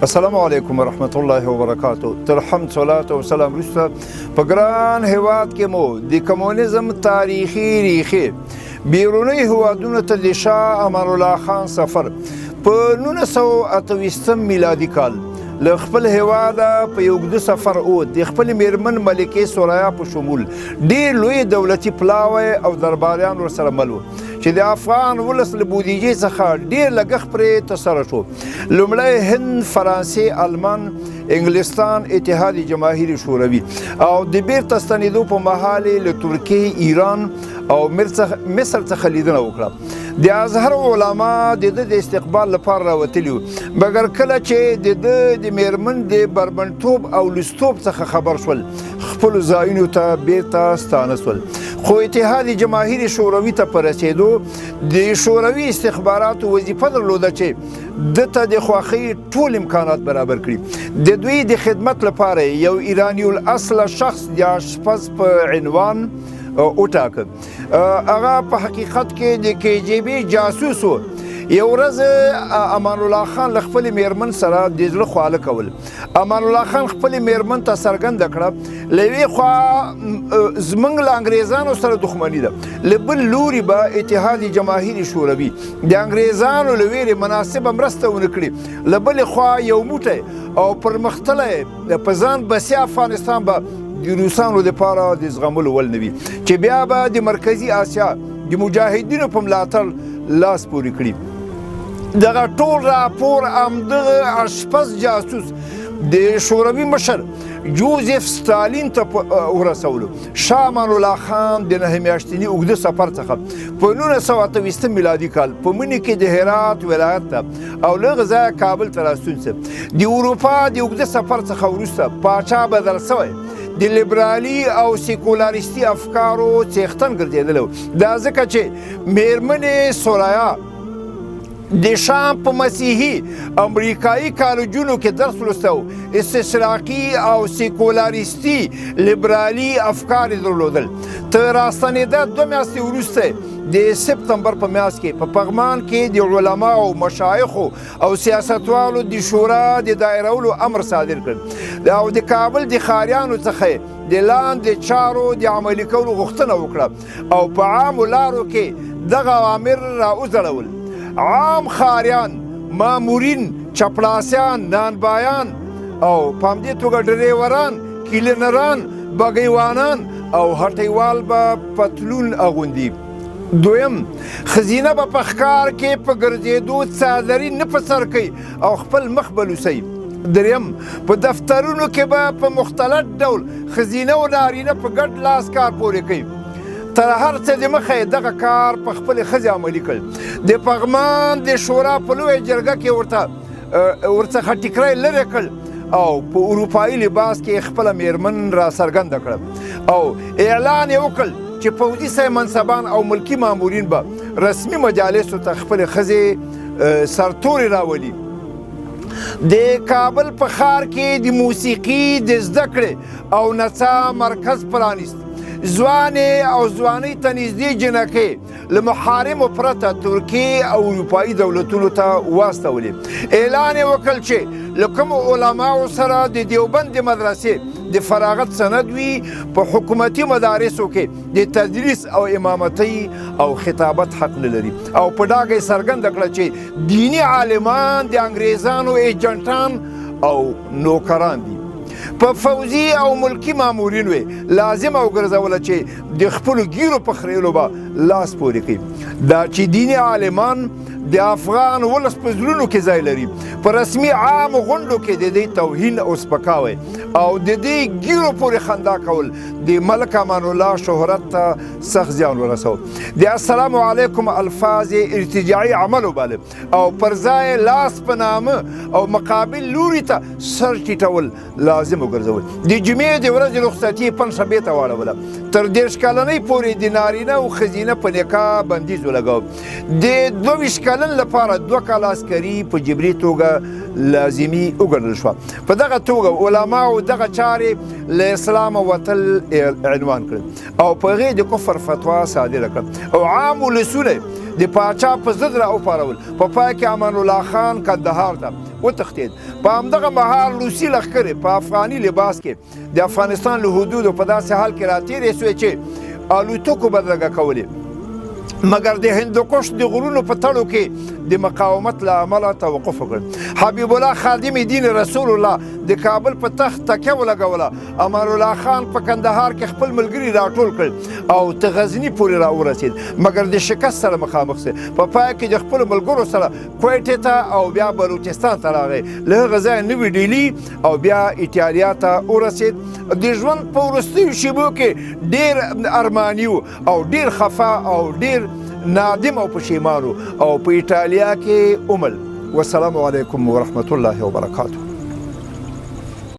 السلام علیکم ورحمت الله وبرکاتو. تر حمد صلات او سلام وروسته په ګران هیواد کې مو د کمونیزم تاریخي ریښې بیرونی هیوادونو ته د شاه امان الله خان سفر په 1928 میلادي کال له خپل هیواده په یو اوږده سفر اوت د خپل میرمن ملکې سوریا په شمول ډېر لوی دولتي پلاوی او درباریان ورسره مل وو چې د افغان ولس له بودیجې څخه ډېر لګښت پرې ترسره شو. لومړی هند، فرانسې، المان، انګلستان، اتحاد جماهیر شوروي او د بیرته ستنېدو په مهال یې له ترکیې، ایران او مصر څخه لیدنه وکړه. د ازهر علما د ده د استقبال لپاره راوتلي وو، مګر کله چې د ده د میرمن د بربنډتوب او لوستوب څخه خبر شول خپلو ځایونو ته بیرته ستانه شول. خو اتحاد جماهیر شوروي ته په رسېدو د شوروي استخباراتو وظیفه درلوده چې ده ته د خوښۍ ټول امکانات برابر کړي. د دوی د خدمت لپاره یو ایراني الاصله شخص د اشپز په عنوان وټاکه. هغه په حقیقت کې د KGB جاسوس و. یو ورځ امان الله خان له خپلې میرمن سره د زړه خواله کول. امان الله خان خپلې میرمن ته څرګنده کړه له یوې خوا زموږ له انګریزانو سره دښمني ده، له بل لوري به اتحاد جماهیر شوروي د انګریزانو له ویرې مناسبه مرسته ونه کړي، له بلې خوا یو موټی او پرمختللی په ځان بسیا افغانستان به د روسانو دپاره د زغملو ول نه وي چې بیا به د مرکزي اسیا د مجاهدینو په ملاتړ لاس پورې کړي. دغه ټول راپور همدغه اشپز جاسوس د شوروي مشر جوزف ستالین ته ورسولو. شاه امان الله خان د 9 میاشتني اوږده سفر څخه په 1928 میلادي کال په مني کې د هرات ولایت ته او له هغه ځایه کابل ته راستون سه. د اروپا د اوږده سفر څخه وروسته پاچا بدل سوی د لیبرالي او سیکولاریستي افکارو څښتن ګرځېدلی و. دا ځکه چې میرمنې سوریا د شام په مسیحي امریکایي کالجونو کې درس لوسته و. استشراقي او سیکولاریستي لیبرالي افکار یې درلودل. تر راستنېده 2 میاشتې وروسته د سپتمبر په میاشت کې په پغمان کې د علماو، مشایخو او سیاستوالو د شورا د دایرولو امر صادر کړ او د کابل د ښاریانو څخه د لاندې چارو د عملي کولو غوښتنه وکړه او په عامو لارو کې دغه اوامر راوځړول. عام ښاریان، مامورین، چپړاسیان، نانبایان او په همدې توګه ډریوران، کلینران، بګیوانان او هټیوال به پتلون اغوندي. دویم، ښځینه به په ښکار کې په ګرځېدو څادري نه په سر کوي او خپل مخ به لوسوي. دریم، په دفترونو کې به په مختلط ډول ښځینه او نارینه په ګډ لاس کار پورې کوي. تر هر څه د مخه دغه کار په خپلې ښځې عملي کړ. د پغمان د شورا په لویه جرګه کې ورڅخه ټیکری لرې کړ او په اروپایي لباس کې خپله میرمن را څرګنده کړه او اعلان یې وکړ چې پوځي صاحب منصبان او ملکي مامورین به رسمي مجالسو ته خپلې ښځې سرتورې راولي. د کابل په ښار کې د موسیقي د زده کړې او نڅا مرکز پرانیست. ځوانې او ځوانۍ ته نږدې جنکۍ له محارمو پرته ترکیې او اروپایي دولتونو ته واستولې. اعلان یې وکړ چې له کومو علماو سره د دیوبند د مدرسې د فراغت سند وي په حکومتي مدارسو کې د تدریس او امامتۍ او خطابت حق نه لري او په ډاګه یې څرګنده کړه چې دیني عالمان د انګریزانو ایجنټان او نوکران دي. په فوزي او ملکي مامورینو یې لازم او ګرځوله چې د خپلو ګیرو په خریلو به لاس پورې کوي. دا چې دیني عالمان د افغان ولس په زړونو کې ځای لري، په رسمي عامو غونډو کې د دې توهین او سپکاوی او د دې ګیرو پورې خندا کول د ملک امان الله شهرت ته سخت زیان ورسو. د السلام علیکم الفاظ ارتجاعي عمل وباله او پر ځای لاس په نامه او مقابل لوري ته سر ټیټول لازم وګرځول. د جمعې د ورځې رخصتي پنجشنبې ته واړوله. تر 30 کلنۍ پورې د نارینه او ښځینه په نکاح بندیز ولګاو. د 22 کلن لپاره 2 کاله عسکري په جبري توګه لازمي وګڼل شوه. په دغه توګه علماو دغه چارې له اسلامه وتل عنوان کړل او په هغې د کفر فتوا صادره کړه او عام ولسونه د پاچا په ضد را وپارول. په پای کې امان الله خان کندهار ته وتښتېد. په همدغه مهال روسي لښکرې په افغاني لباس کې د افغانستان له حدودو په داسې حال کې راتېرې سوې چې الوتکو بدرګه کولې، مګر د هندوکش د غرونو په تړو کې د مقاومت له امله توقف وکړ. حبیب الله خادم دین رسول الله د کابل په تخت تکیه ولګوله. امان الله خان په کندهار کې خپل ملګري راټول کړل او ته غزني پورې راورسېد، مګر د شکست سره مخامخ شو. په پای کې د خپلو ملګرو سره کویټې ته او بیا بلوچستان ته راغی. له هغه ځایه نوي ډیلي او بیا ایټالیا ته ورسېد. د ژوند په وروستیو شېبو کې ډېر ارماني او ډېر خفه او ډېر نادم او پښیمانو او په ایټالیا کې عمل. والسلام علیکم ورحمة الله وبرکاته.